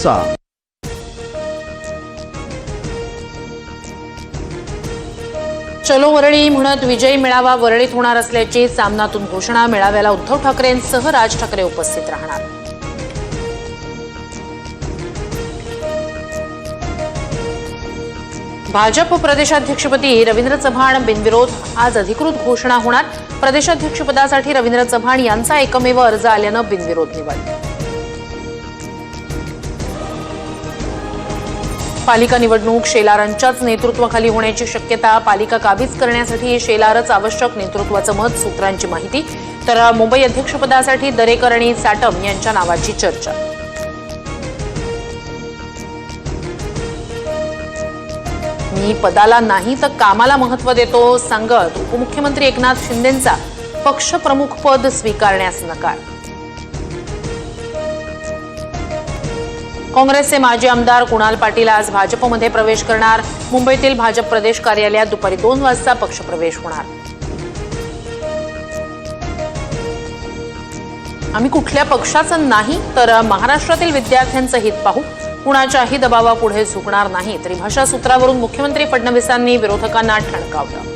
औसा। चलो वरळी म्हणत विजयी मेळावा वरळीत होणार असल्याची सामनातून घोषणा। मेळाव्याला उद्धव ठाकरेंसह राज ठाकरे उपस्थित राहणार। भाजप प्रदेशाध्यक्षपदी रवींद्र चव्हाण बिनविरोध। आज अधिकृत घोषणा होणार। प्रदेशाध्यक्षपदासाठी रवींद्र चव्हाण यांचा एकमेव अर्ज आल्यानं बिनविरोध निवड। पालिका निवडणूक शेलारांच्याच नेतृत्वाखाली होण्याची शक्यता। पालिका काबीज करण्यासाठी शेलारच आवश्यक नेतृत्वाचं मत। सूत्रांची माहिती। तर मुंबई अध्यक्षपदासाठी दरेकर आणि साटम यांच्या नावाची चर्चा। मी पदाला नाही तर कामाला महत्त्व देतो सांगत उपमुख्यमंत्री एकनाथ शिंदेंचा पक्षप्रमुख पद स्वीकारण्यास नकार। काँग्रेसचे माजी आमदार कुणाल पाटील आज भाजपमध्ये प्रवेश करणार। मुंबईतील भाजप प्रदेश कार्यालयात दुपारी 2 वाजता पक्षप्रवेश होणार। आम्ही कुठल्या पक्षाचं नाही तर महाराष्ट्रातील विद्यार्थ्यांचं हित पाहू। कुणाच्याही दबावापुढे झुकणार नाही। तरी भाषा सूत्रावरून मुख्यमंत्री फडणवीसांनी विरोधकांना ठणकावलं।